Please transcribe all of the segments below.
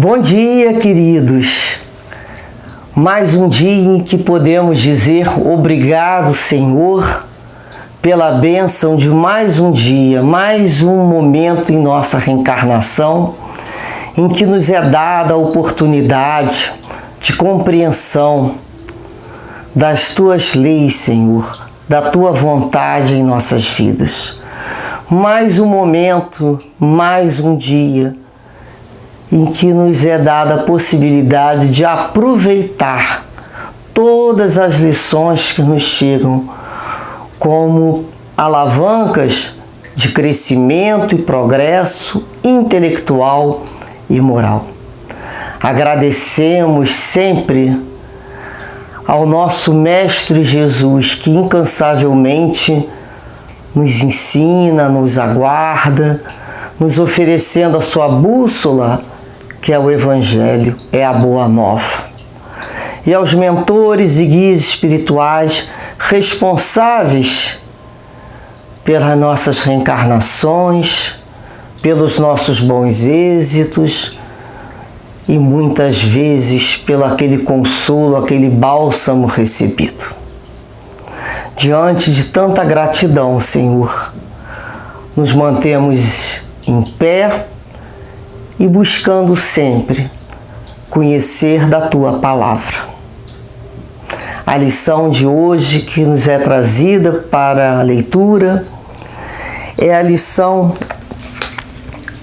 Bom dia, queridos! Mais um dia em que podemos dizer obrigado, Senhor, pela bênção de mais um dia, mais um momento em nossa reencarnação, em que nos é dada a oportunidade de compreensão das Tuas leis, Senhor, da Tua vontade em nossas vidas. Mais um momento, mais um dia, em que nos é dada a possibilidade de aproveitar todas as lições que nos chegam como alavancas de crescimento e progresso intelectual e moral. Agradecemos sempre ao nosso Mestre Jesus, que incansavelmente nos ensina, nos aguarda, nos oferecendo a sua bússola, que é o Evangelho, é a Boa Nova. E aos mentores e guias espirituais responsáveis pelas nossas reencarnações, pelos nossos bons êxitos e muitas vezes pelo aquele consolo, aquele bálsamo recebido. Diante de tanta gratidão, Senhor, nos mantemos em pé e buscando sempre conhecer da Tua Palavra. A lição de hoje que nos é trazida para a leitura é a lição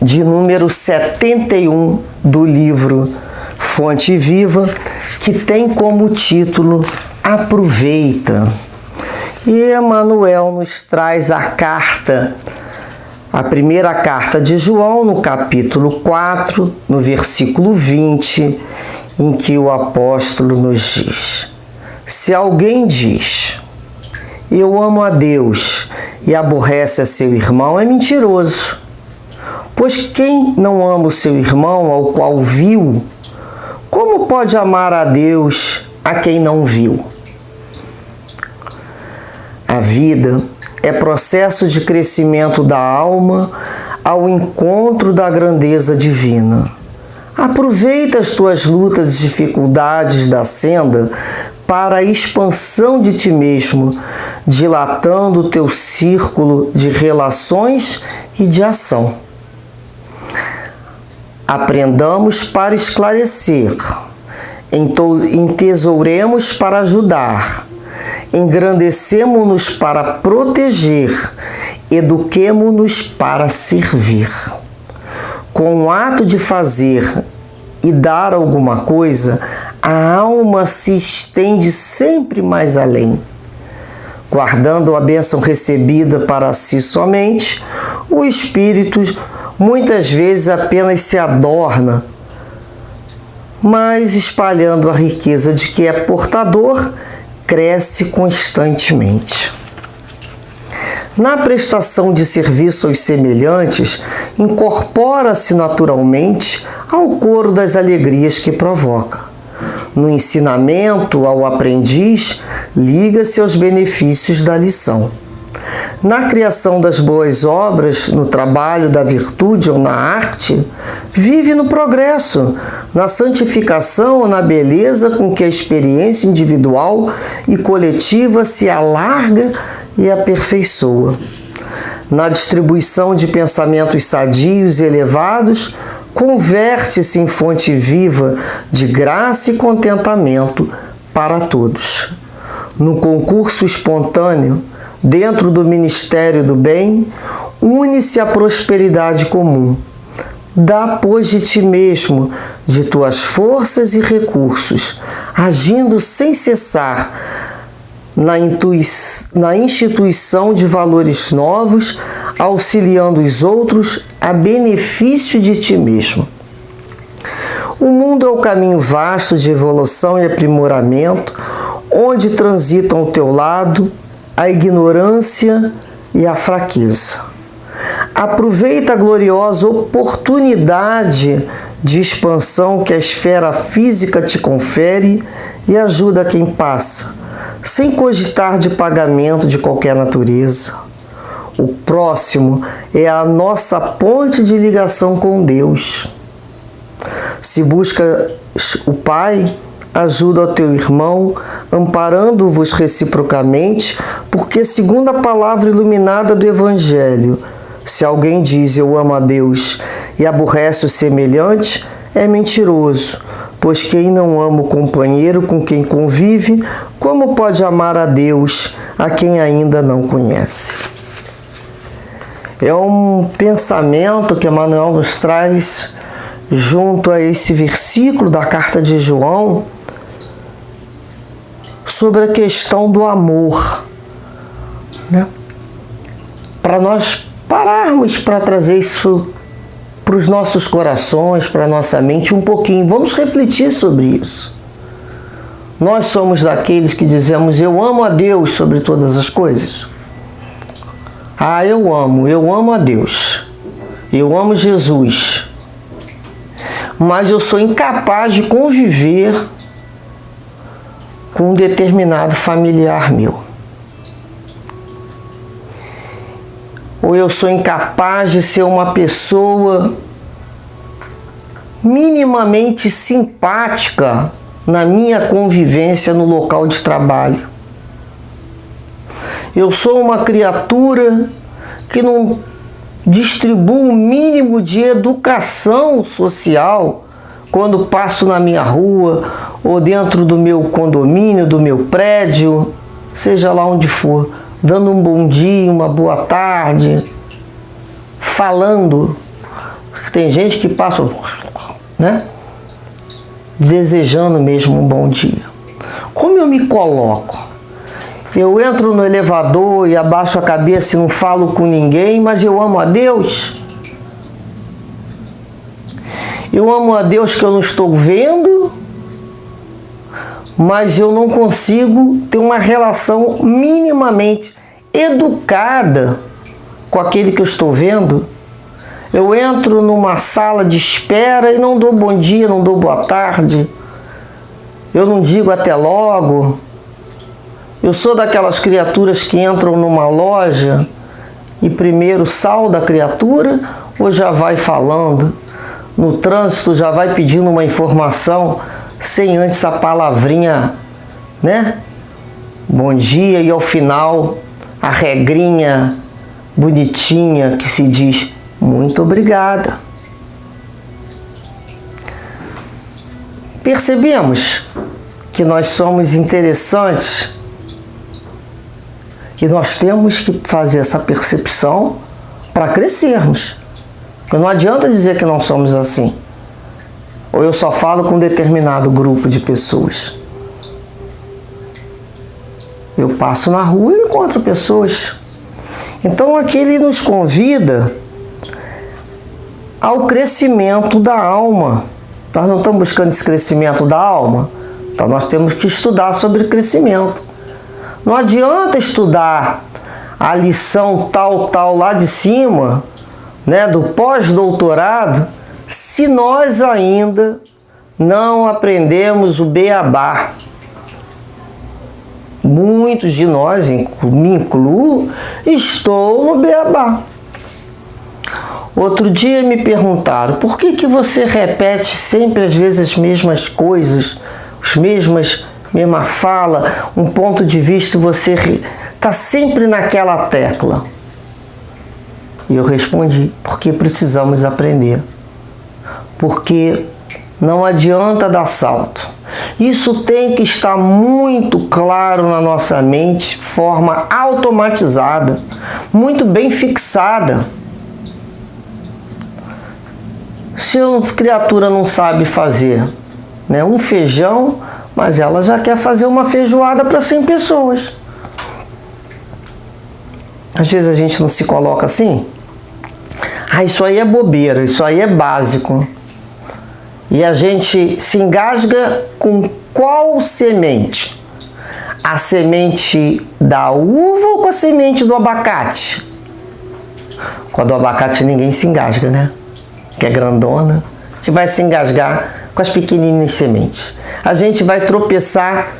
de número 71 do livro Fonte Viva, que tem como título Aproveita. E Emmanuel nos traz a primeira carta de João, no capítulo 4, no versículo 20, em que o apóstolo nos diz: se alguém diz, eu amo a Deus e aborrece a seu irmão, é mentiroso. Pois quem não ama o seu irmão, ao qual viu, como pode amar a Deus a quem não viu? A vida é processo de crescimento da alma ao encontro da grandeza divina. Aproveita as tuas lutas e dificuldades da senda para a expansão de ti mesmo, dilatando o teu círculo de relações e de ação. Aprendamos para esclarecer, entesouremos para ajudar, engrandecemo-nos para proteger, eduquemo-nos para servir. Com o ato de fazer e dar alguma coisa, a alma se estende sempre mais além. Guardando a bênção recebida para si somente, o espírito muitas vezes apenas se adorna, mas espalhando a riqueza de que é portador, cresce constantemente. Na prestação de serviço aos semelhantes, incorpora-se naturalmente ao coro das alegrias que provoca. No ensinamento ao aprendiz, liga-se aos benefícios da lição. Na criação das boas obras, no trabalho da virtude ou na arte, vive no progresso, na santificação ou na beleza com que a experiência individual e coletiva se alarga e aperfeiçoa. Na distribuição de pensamentos sadios e elevados, converte-se em fonte viva de graça e contentamento para todos. No concurso espontâneo, dentro do ministério do bem, une-se a prosperidade comum. Dá, pois, de ti mesmo, de tuas forças e recursos, agindo sem cessar na instituição de valores novos, auxiliando os outros a benefício de ti mesmo. O mundo é o caminho vasto de evolução e aprimoramento, onde transitam ao teu lado a ignorância e a fraqueza. Aproveita a gloriosa oportunidade de expansão que a esfera física te confere e ajuda quem passa, sem cogitar de pagamento de qualquer natureza. O próximo é a nossa ponte de ligação com Deus. Se buscas o Pai, ajuda ao teu irmão, amparando-vos reciprocamente, porque, segundo a palavra iluminada do Evangelho, se alguém diz eu amo a Deus e aborrece o semelhante, é mentiroso, pois quem não ama o companheiro com quem convive, como pode amar a Deus a quem ainda não conhece? É um pensamento que Emmanuel nos traz junto a esse versículo da carta de João sobre a questão do amor, né? Para nós pararmos para trazer isso para os nossos corações, para a nossa mente um pouquinho. Vamos refletir sobre isso. Nós somos daqueles que dizemos eu amo a Deus sobre todas as coisas. Ah, eu amo a Deus. Eu amo Jesus. Mas eu sou incapaz de conviver com um determinado familiar meu. Ou eu sou incapaz de ser uma pessoa minimamente simpática na minha convivência no local de trabalho. Eu sou uma criatura que não distribuo o mínimo de educação social quando passo na minha rua ou dentro do meu condomínio, do meu prédio, seja lá onde for, dando um bom dia, uma boa tarde, falando. Tem gente que passa, né, desejando mesmo um bom dia. Como eu me coloco? Eu entro no elevador e abaixo a cabeça e não falo com ninguém, mas eu amo a Deus. Eu amo a Deus que eu não estou vendo, mas eu não consigo ter uma relação minimamente educada com aquele que eu estou vendo. Eu entro numa sala de espera e não dou bom dia, não dou boa tarde. Eu não digo até logo. Eu sou daquelas criaturas que entram numa loja e primeiro sauda a criatura ou já vai falando? No trânsito já vai pedindo uma informação sem antes a palavrinha, né? Bom dia, e ao final a regrinha bonitinha que se diz muito obrigada. Percebemos que nós somos interessantes e nós temos que fazer essa percepção para crescermos. Porque não adianta dizer que não somos assim. Ou eu só falo com um determinado grupo de pessoas. Eu passo na rua e encontro pessoas. Então aqui ele nos convida ao crescimento da alma. Nós não estamos buscando esse crescimento da alma? Então nós temos que estudar sobre crescimento. Não adianta estudar a lição tal lá de cima, né, do pós-doutorado, se nós ainda não aprendemos o beabá. Muitos de nós, me incluo, estou no beabá. Outro dia me perguntaram, por que você repete sempre às vezes as mesmas coisas, mesma fala, um ponto de vista, você está sempre naquela tecla? E eu respondi, porque precisamos aprender. Porque não adianta dar salto. Isso tem que estar muito claro na nossa mente, de forma automatizada, muito bem fixada. Se a criatura não sabe fazer, né, um feijão, mas ela já quer fazer uma feijoada para 100 pessoas. Às vezes a gente não se coloca assim. Ah, isso aí é bobeira, isso aí é básico. E a gente se engasga com qual semente? A semente da uva ou com a semente do abacate? Com a do abacate ninguém se engasga, né? Que é grandona. A gente vai se engasgar com as pequenininhas sementes. A gente vai tropeçar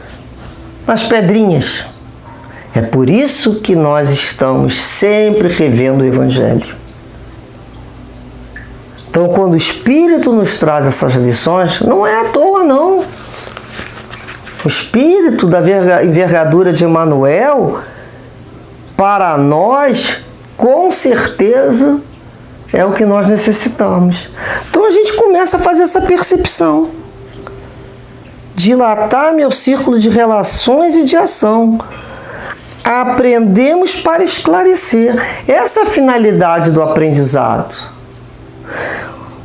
nas pedrinhas. É por isso que nós estamos sempre revendo o Evangelho. Então, quando o Espírito nos traz essas lições, não é à toa, não. O Espírito da envergadura de Emmanuel, para nós, com certeza, é o que nós necessitamos. Então, a gente começa a fazer essa percepção. Dilatar meu círculo de relações e de ação. Aprendemos para esclarecer. Essa é a finalidade do aprendizado.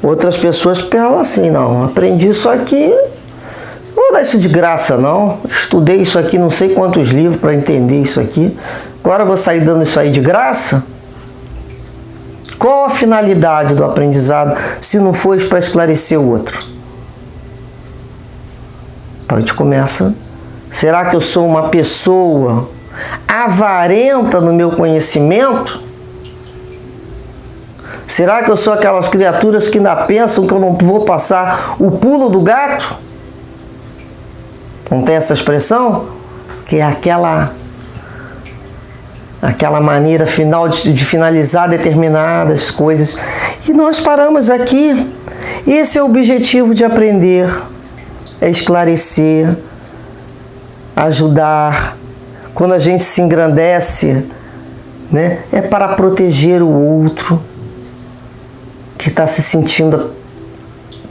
Outras pessoas falam assim, não, aprendi isso aqui, não vou dar isso de graça não, estudei isso aqui, não sei quantos livros para entender isso aqui, agora vou sair dando isso aí de graça? Qual a finalidade do aprendizado se não for para esclarecer o outro? Então a gente começa, será que eu sou uma pessoa avarenta no meu conhecimento? Será que eu sou aquelas criaturas que ainda pensam que eu não vou passar o pulo do gato? Não tem essa expressão? Que é aquela maneira final de finalizar determinadas coisas. E nós paramos aqui. Esse é o objetivo de aprender, é esclarecer, ajudar. Quando a gente se engrandece, né, é para proteger o outro que está se sentindo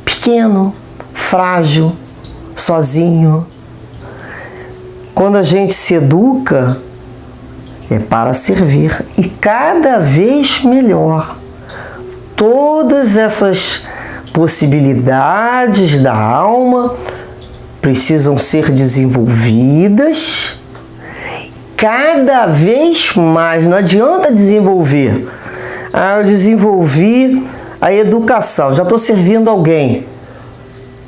pequeno, frágil, sozinho. Quando a gente se educa, é para servir e cada vez melhor. Todas essas possibilidades da alma precisam ser desenvolvidas cada vez mais. Não adianta desenvolver. Eu desenvolvi a educação, já estou servindo alguém.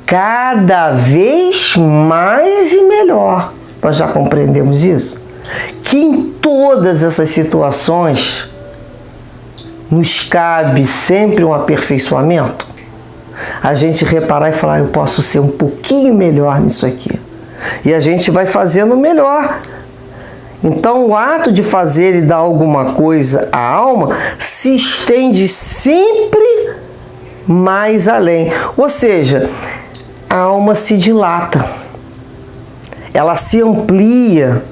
Cada vez mais e melhor. Nós já compreendemos isso? Que em todas essas situações nos cabe sempre um aperfeiçoamento. A gente reparar e falar, eu posso ser um pouquinho melhor nisso aqui. E a gente vai fazendo melhor. Então, o ato de fazer e dar alguma coisa à alma se estende sempre mais além. Ou seja, a alma se dilata, ela se amplia.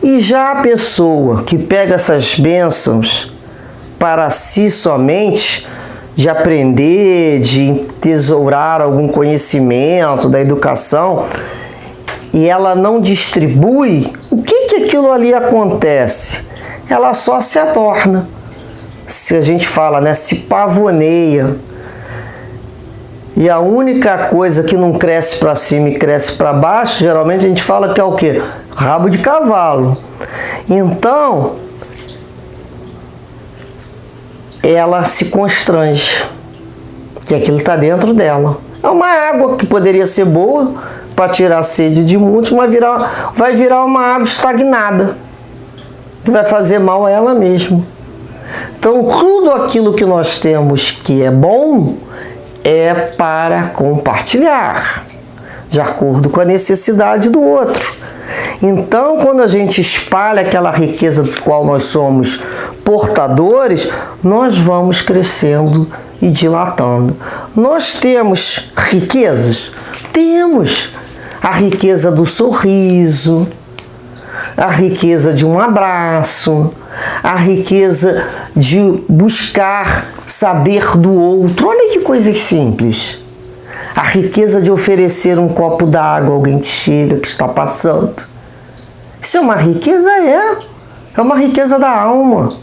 E já a pessoa que pega essas bênçãos para si somente, de aprender, de tesourar algum conhecimento da educação, e ela não distribui, o que aquilo ali acontece? Ela só se adorna. Se a gente fala, né, se pavoneia. E a única coisa que não cresce para cima e cresce para baixo, geralmente a gente fala que é o quê? Rabo de cavalo. Então, ela se constrange, que aquilo está dentro dela. É uma água que poderia ser boa para tirar a sede de muitos, mas vai virar uma água estagnada, que vai fazer mal a ela mesma. Então, tudo aquilo que nós temos que é bom é para compartilhar, de acordo com a necessidade do outro. Então, quando a gente espalha aquela riqueza do qual nós somos portadores, nós vamos crescendo e dilatando. Nós temos riquezas? Temos a riqueza do sorriso, a riqueza de um abraço, a riqueza de buscar saber do outro. Olha que coisas simples. A riqueza de oferecer um copo d'água a alguém que chega, que está passando. Isso é uma riqueza? É uma riqueza da alma.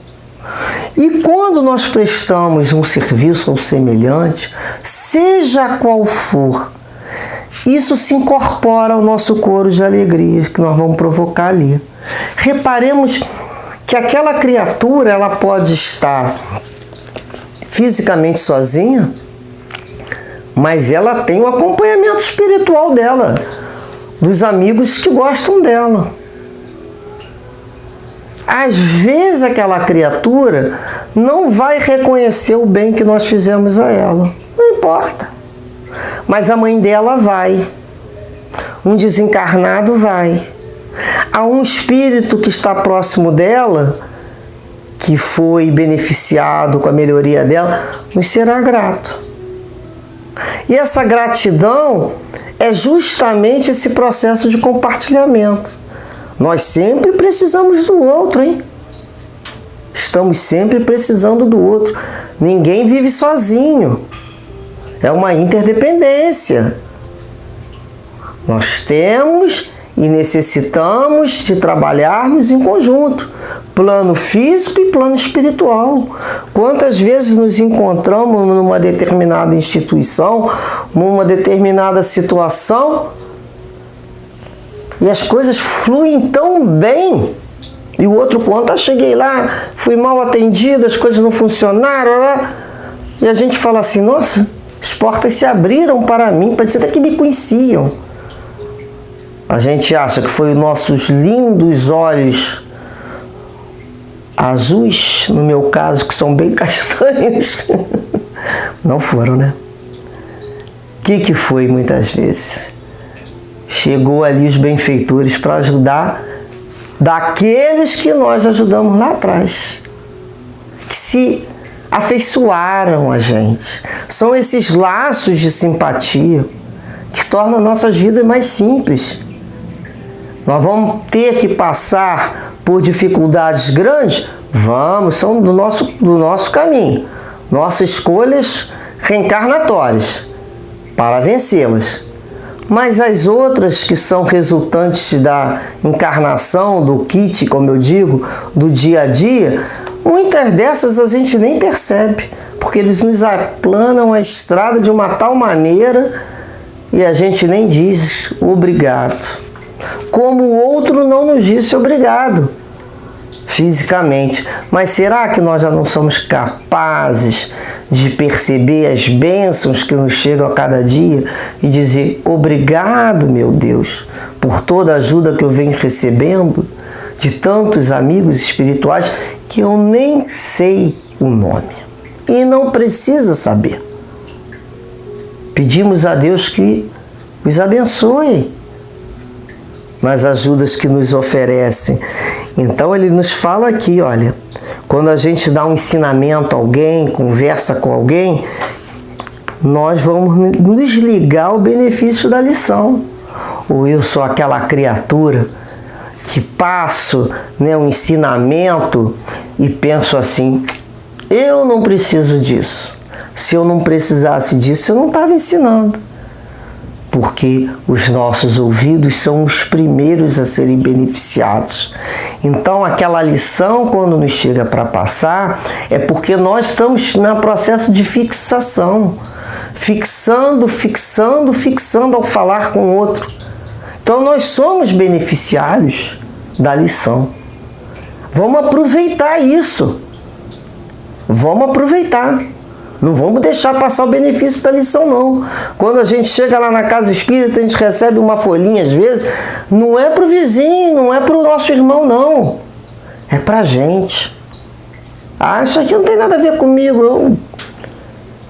E quando nós prestamos um serviço ao semelhante, seja qual for, isso se incorpora ao nosso coro de alegria que nós vamos provocar ali. Reparemos que aquela criatura, ela pode estar fisicamente sozinha, mas ela tem o acompanhamento espiritual dela, dos amigos que gostam dela. Às vezes aquela criatura não vai reconhecer o bem que nós fizemos a ela. Não importa. Mas a mãe dela vai. Um desencarnado vai. Há um espírito que está próximo dela que foi beneficiado com a melhoria dela, nos será grato. E essa gratidão é justamente esse processo de compartilhamento. Nós sempre precisamos do outro, hein? Estamos sempre precisando do outro. Ninguém vive sozinho. É uma interdependência. Nós temos e necessitamos de trabalharmos em conjunto, plano físico e plano espiritual. Quantas vezes nos encontramos numa determinada instituição, numa determinada situação, e as coisas fluem tão bem, e o outro conta, cheguei lá, fui mal atendido, as coisas não funcionaram, e a gente fala assim, nossa, as portas se abriram para mim, parecia até que me conheciam. A gente acha que foi os nossos lindos olhos azuis, no meu caso, que são bem castanhos. Não foram, né? O que foi muitas vezes? Chegou ali os benfeitores para ajudar daqueles que nós ajudamos lá atrás, que se afeiçoaram a gente. São esses laços de simpatia que tornam nossas vidas mais simples. Nós vamos ter que passar por dificuldades grandes? Vamos, são do nosso caminho. Nossas escolhas reencarnatórias para vencê-las. Mas as outras que são resultantes da encarnação, do kit, como eu digo, do dia a dia, muitas dessas a gente nem percebe, porque eles nos aplanam a estrada de uma tal maneira e a gente nem diz obrigado. Como o outro não nos disse obrigado fisicamente. Mas será que nós já não somos capazes de perceber as bênçãos que nos chegam a cada dia e dizer obrigado, meu Deus, por toda a ajuda que eu venho recebendo de tantos amigos espirituais que eu nem sei o nome e não precisa saber. Pedimos a Deus que os abençoe nas ajudas que nos oferecem. Então ele nos fala aqui, olha, quando a gente dá um ensinamento a alguém, conversa com alguém, nós vamos nos ligar ao benefício da lição. Ou eu sou aquela criatura que passo, né, um ensinamento e penso assim, eu não preciso disso. Se eu não precisasse disso, eu não estava ensinando. Porque os nossos ouvidos são os primeiros a serem beneficiados. Então, aquela lição, quando nos chega para passar, é porque nós estamos no processo de fixação. Fixando ao falar com o outro. Então, nós somos beneficiários da lição. Vamos aproveitar isso. Vamos aproveitar. Não vamos deixar passar o benefício da lição, não. Quando a gente chega lá na casa espírita, a gente recebe uma folhinha, às vezes, não é para o vizinho, não é para o nosso irmão, não. É para a gente. Ah, isso aqui não tem nada a ver comigo. Eu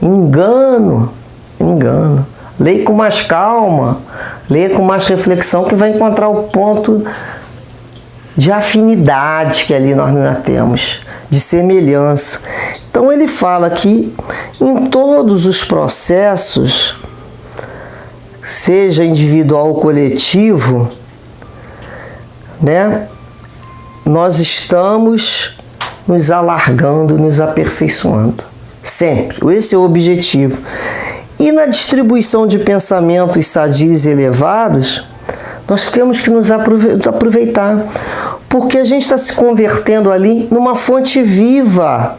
engano. Leia com mais calma, leia com mais reflexão, que vai encontrar o ponto de afinidade que ali nós ainda temos, de semelhança. Então ele fala que em todos os processos, seja individual ou coletivo, né, nós estamos nos alargando, nos aperfeiçoando. Sempre. Esse é o objetivo. E na distribuição de pensamentos sadios e elevados, nós temos que nos aproveitar, porque a gente está se convertendo ali numa fonte viva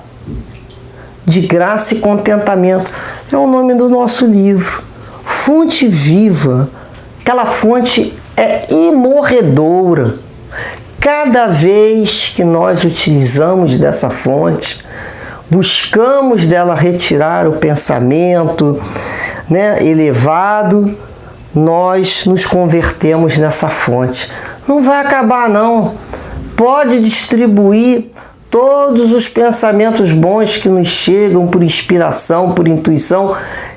de graça e contentamento. É o nome do nosso livro. Fonte viva. Aquela fonte é imorredoura. Cada vez que nós utilizamos dessa fonte, buscamos dela retirar o pensamento, né, elevado, nós nos convertemos nessa fonte. Não vai acabar, não. Pode distribuir todos os pensamentos bons que nos chegam por inspiração, por intuição,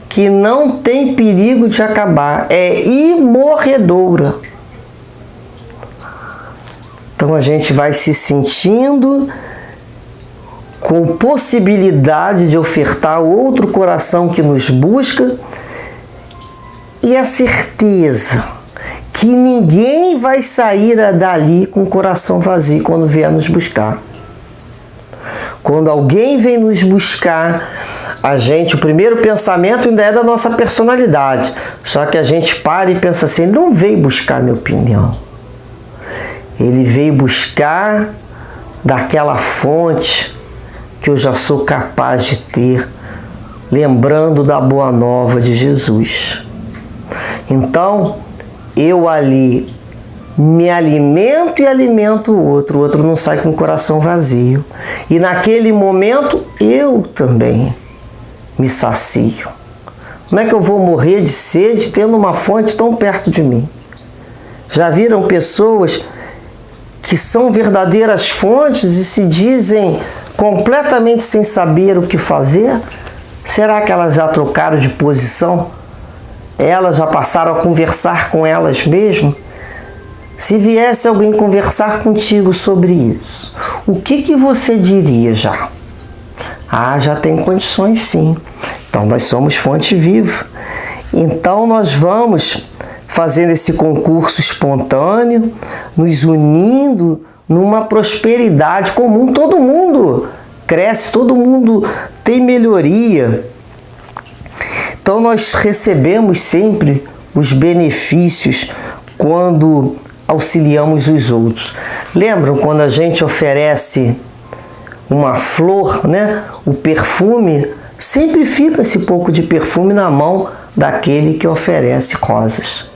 que não tem perigo de acabar. É imorredoura. Então a gente vai se sentindo com possibilidade de ofertar outro coração que nos busca e a certeza que ninguém vai sair dali com o coração vazio quando vier nos buscar. Quando alguém vem nos buscar, o primeiro pensamento ainda é da nossa personalidade. Só que a gente para e pensa assim, ele não veio buscar minha opinião. Ele veio buscar daquela fonte que eu já sou capaz de ter, lembrando da boa nova de Jesus. Então, eu ali me alimento e alimento o outro não sai com o coração vazio. E naquele momento, eu também me sacio. Como é que eu vou morrer de sede tendo uma fonte tão perto de mim? Já viram pessoas que são verdadeiras fontes e se dizem completamente sem saber o que fazer? Será que elas já trocaram de posição? Elas já passaram a conversar com elas mesmas? Se viesse alguém conversar contigo sobre isso, o que você diria já? Já tem condições sim. Então nós somos fonte viva. Então nós vamos fazendo esse concurso espontâneo, nos unindo numa prosperidade comum. Todo mundo cresce, todo mundo tem melhoria. Então nós recebemos sempre os benefícios quando auxiliamos os outros. Lembram quando a gente oferece uma flor, né? O perfume, sempre fica esse pouco de perfume na mão daquele que oferece rosas.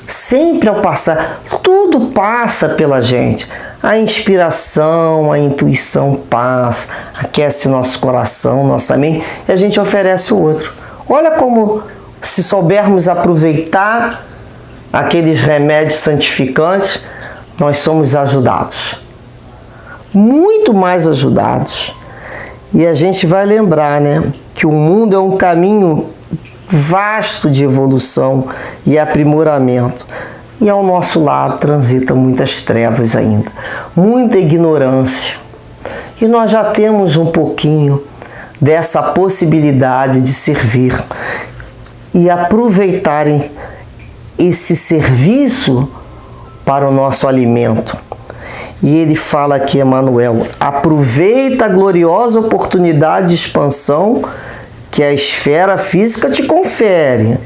Sempre ao passar, tudo passa pela gente. A inspiração, a intuição passa, aquece nosso coração, nossa mente, e a gente oferece o outro. Olha como, se soubermos aproveitar aqueles remédios santificantes, nós somos ajudados. Muito mais ajudados. E a gente vai lembrar, né, que o mundo é um caminho vasto de evolução e aprimoramento. E ao nosso lado transita muitas trevas ainda, muita ignorância. E nós já temos um pouquinho dessa possibilidade de servir e aproveitarem esse serviço para o nosso alimento. E ele fala aqui, Emmanuel, aproveita a gloriosa oportunidade de expansão que a esfera física te confere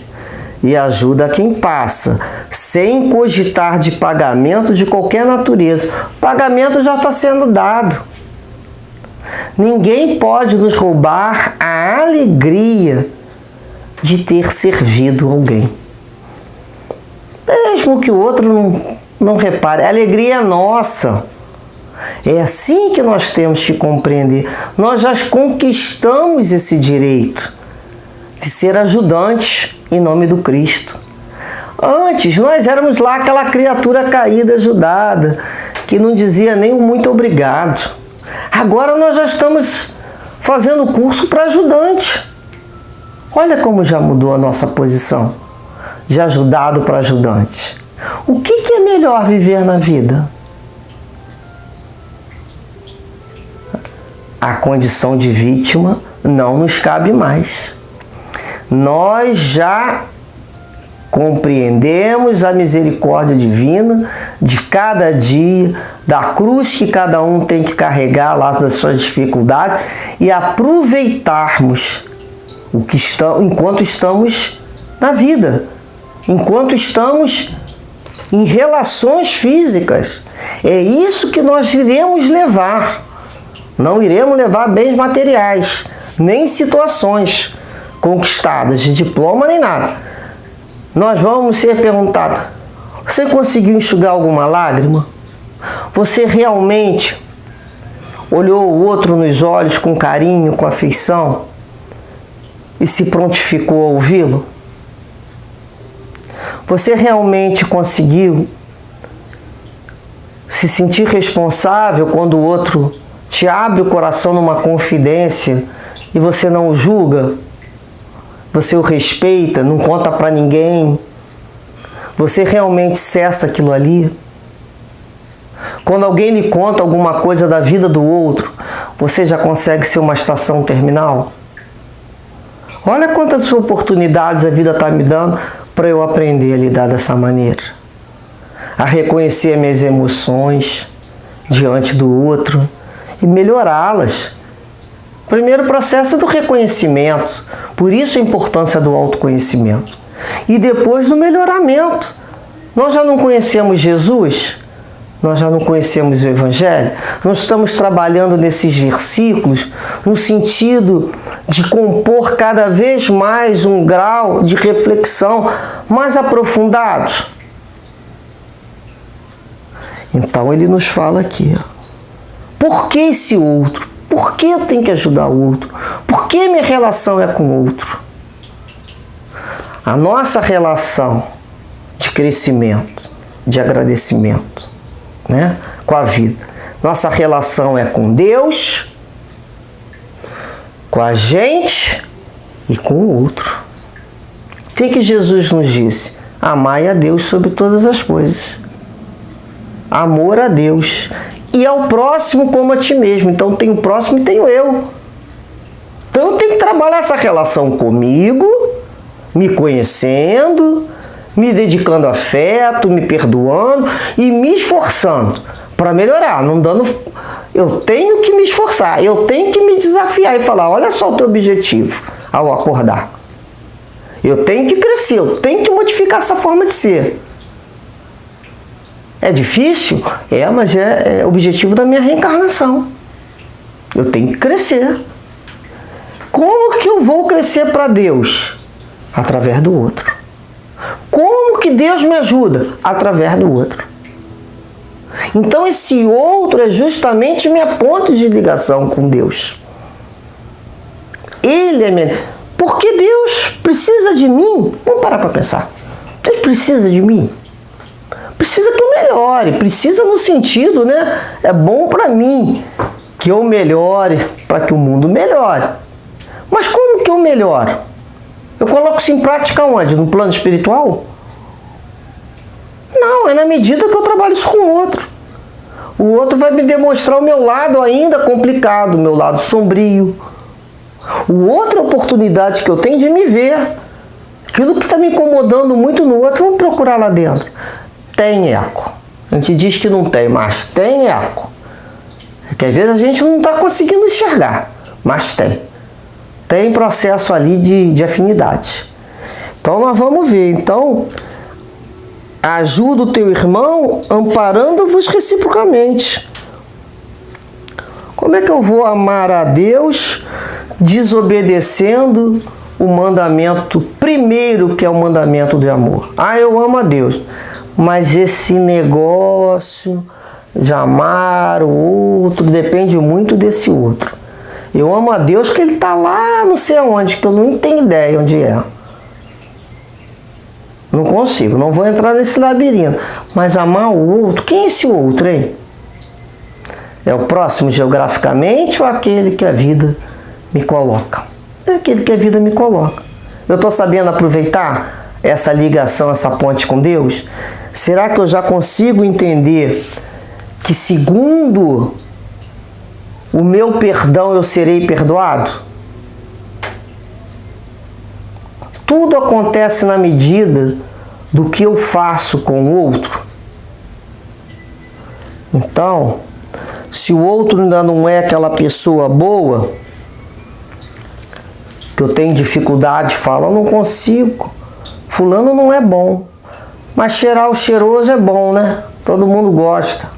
e ajuda quem passa, sem cogitar de pagamento de qualquer natureza. O pagamento já está sendo dado. Ninguém pode nos roubar a alegria de ter servido alguém. Mesmo que o outro não repare, a alegria é nossa. É assim que nós temos que compreender. Nós já conquistamos esse direito de ser ajudantes em nome do Cristo. Antes, nós éramos lá aquela criatura caída, ajudada, que não dizia nem um muito obrigado. Agora nós já estamos fazendo curso para ajudante. Olha como já mudou a nossa posição, de ajudado para ajudante. O que é melhor viver na vida? A condição de vítima não nos cabe mais. Nós já compreendemos a misericórdia divina de cada dia, da cruz que cada um tem que carregar lá das suas dificuldades e aproveitarmos enquanto estamos na vida, enquanto estamos em relações físicas. É isso que nós iremos levar. Não iremos levar bens materiais, nem situações conquistadas, de diploma nem nada. Nós vamos ser perguntados: você conseguiu enxugar alguma lágrima? Você realmente olhou o outro nos olhos com carinho, com afeição e se prontificou a ouvi-lo? Você realmente conseguiu se sentir responsável quando o outro te abre o coração numa confidência e você não o julga? Você o respeita, não conta para ninguém? Você realmente cessa aquilo ali? Quando alguém lhe conta alguma coisa da vida do outro, Você já consegue ser uma estação terminal? Olha quantas oportunidades a vida está me dando para eu aprender a lidar dessa maneira. A reconhecer minhas emoções diante do outro e melhorá-las. Primeiro processo do reconhecimento, por isso a importância do autoconhecimento. E depois do melhoramento. Nós já não conhecemos Jesus? Nós já não conhecemos o Evangelho? Nós estamos trabalhando nesses versículos no sentido de compor cada vez mais um grau de reflexão mais aprofundado. Então ele nos fala aqui, por que esse outro? Por que eu tenho que ajudar o outro? Por que minha relação é com o outro? A nossa relação de crescimento, de agradecimento, né, com a vida. Nossa relação é com Deus, com a gente e com o outro. O que Jesus nos disse? Amai a Deus sobre todas as coisas. Amor a Deus. E ao próximo como a ti mesmo. Então tem o próximo e tenho eu. Então eu tenho que trabalhar essa relação comigo, me conhecendo, me dedicando afeto, me perdoando e me esforçando para melhorar, não dando. Eu tenho que me esforçar, eu tenho que me desafiar e falar, olha só o teu objetivo ao acordar. Eu tenho que crescer, eu tenho que modificar essa forma de ser. É difícil? Mas é objetivo da minha reencarnação. Eu tenho que crescer. Como que eu vou crescer para Deus? Através do outro. Como que Deus me ajuda? Através do outro. Então esse outro é justamente minha ponte de ligação com Deus. Ele é minha... Porque Deus precisa de mim. Vamos parar para pensar. Deus precisa de mim. Precisa que eu melhore. Precisa no sentido, né? É bom para mim que eu melhore, para que o mundo melhore. Mas como que eu melhoro? Eu coloco isso em prática onde? No plano espiritual? Não, é na medida que eu trabalho isso com o outro. O outro vai me demonstrar o meu lado ainda complicado, o meu lado sombrio. O outro é a oportunidade que eu tenho de me ver. Aquilo que está me incomodando muito no outro, vamos procurar lá dentro. Tem eco. A gente diz que não tem, mas tem eco. É que às vezes a gente não está conseguindo enxergar, mas tem. Tem processo ali de afinidade. Então nós vamos ver. Então, ajuda o teu irmão amparando-vos reciprocamente. Como é que eu vou amar a Deus desobedecendo o mandamento primeiro, que é o mandamento de amor? Eu amo a Deus, mas esse negócio de amar o outro depende muito desse outro. Eu amo a Deus que Ele está lá não sei aonde, que eu não tenho ideia onde é. Não consigo, não vou entrar nesse labirinto. Mas amar o outro, quem é esse outro, hein? É o próximo geograficamente ou aquele que a vida me coloca? É aquele que a vida me coloca. Eu estou sabendo aproveitar essa ligação, essa ponte com Deus? Será que eu já consigo entender que segundo o meu perdão eu serei perdoado? Tudo acontece na medida do que eu faço com o outro. Então, se o outro ainda não é aquela pessoa boa, que eu tenho dificuldade, falo, eu não consigo, fulano não é bom. Mas cheirar o cheiroso é bom, né? Todo mundo gosta.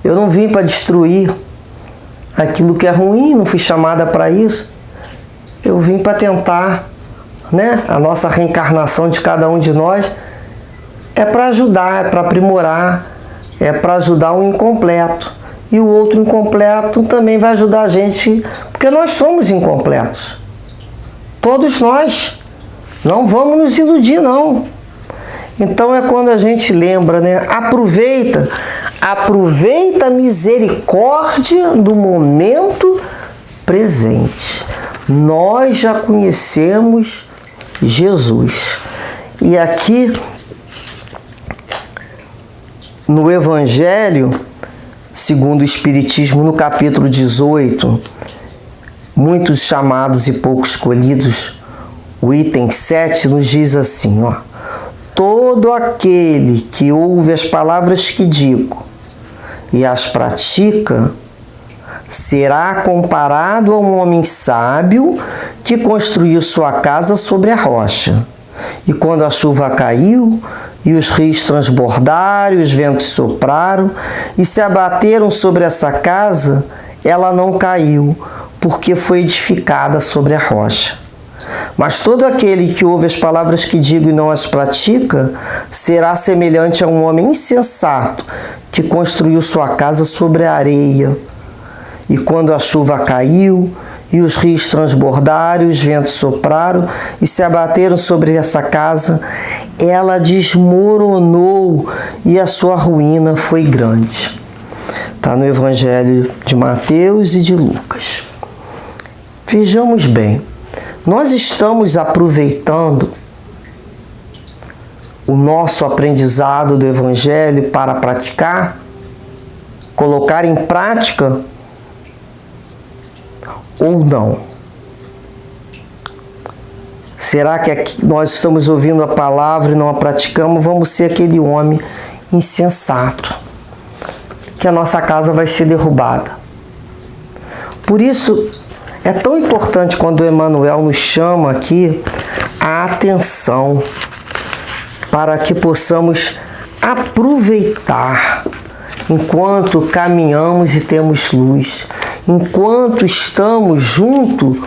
Eu não vim para destruir aquilo que é ruim, não fui chamada para isso. Eu vim para tentar, né? A nossa reencarnação de cada um de nós é para ajudar, é para aprimorar, é para ajudar o incompleto. E o outro incompleto também vai ajudar a gente, porque nós somos incompletos. Todos nós. Não vamos nos iludir, não. Então é quando a gente lembra, né? Aproveita a misericórdia do momento presente. Nós já conhecemos Jesus. E aqui no Evangelho segundo o Espiritismo, no capítulo 18, muitos chamados e poucos escolhidos, o item 7 nos diz assim, ó: todo aquele que ouve as palavras que digo e as pratica será comparado a um homem sábio que construiu sua casa sobre a rocha. E quando a chuva caiu, e os rios transbordaram, e os ventos sopraram, e se abateram sobre essa casa, ela não caiu, porque foi edificada sobre a rocha. Mas todo aquele que ouve as palavras que digo e não as pratica, será semelhante a um homem insensato, que construiu sua casa sobre a areia. E quando a chuva caiu, e os rios transbordaram, e os ventos sopraram, e se abateram sobre essa casa, ela desmoronou, e a sua ruína foi grande. Está no Evangelho de Mateus e de Lucas. Vejamos bem, nós estamos aproveitando o nosso aprendizado do Evangelho para praticar, colocar em prática ou não? Será que aqui nós estamos ouvindo a palavra e não a praticamos? Vamos ser aquele homem insensato, que a nossa casa vai ser derrubada. Por isso, é tão importante quando o Emmanuel nos chama aqui a atenção para que possamos aproveitar enquanto caminhamos e temos luz, enquanto estamos junto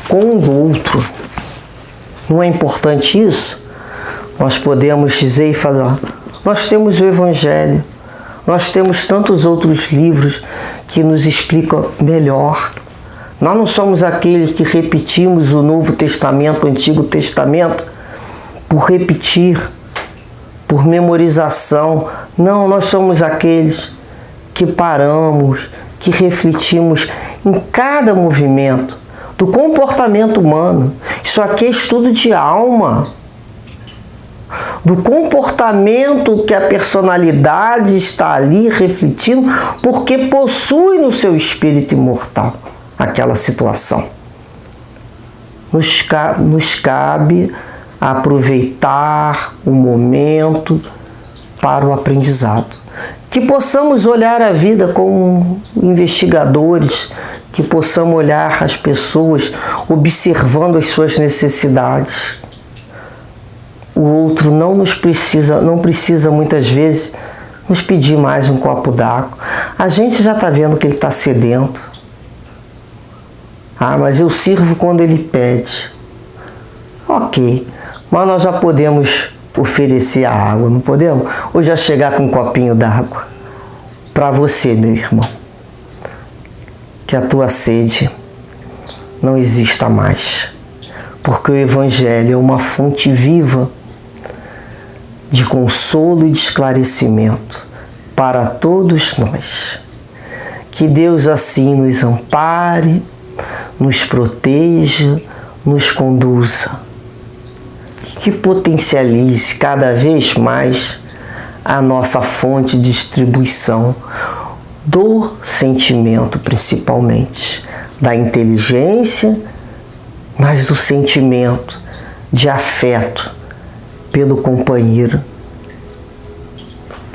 com o outro. Não é importante isso? Nós podemos dizer e falar, nós temos o Evangelho, nós temos tantos outros livros que nos explicam melhor. Nós não somos aqueles que repetimos o Novo Testamento, o Antigo Testamento, por repetir, por memorização. Não, nós somos aqueles que paramos, que refletimos em cada movimento do comportamento humano. Isso aqui é estudo de alma, do comportamento que a personalidade está ali refletindo, porque possui no seu espírito imortal aquela situação. Nos cabe aproveitar o momento para o aprendizado. Que possamos olhar a vida como investigadores, que possamos olhar as pessoas observando as suas necessidades. O outro não precisa muitas vezes nos pedir mais um copo d'água. A gente já está vendo que ele está sedento. Ah, mas eu sirvo quando ele pede. Ok, mas nós já podemos oferecer a água, não podemos? Ou já chegar com um copinho d'água para você, meu irmão. Que a tua sede não exista mais, porque o Evangelho é uma fonte viva de consolo e de esclarecimento para todos nós. Que Deus assim nos ampare, nos proteja, nos conduza, que potencialize cada vez mais a nossa fonte de distribuição do sentimento, principalmente, da inteligência, mas do sentimento de afeto pelo companheiro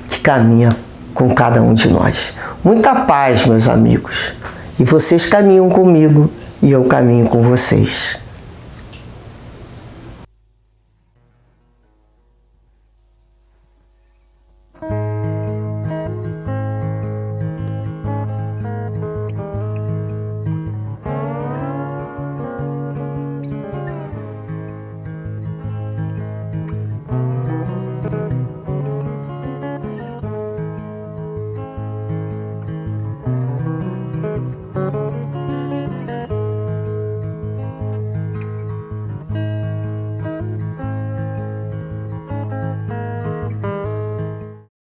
que caminha com cada um de nós. Muita paz, meus amigos, e vocês caminham comigo e eu caminho com vocês.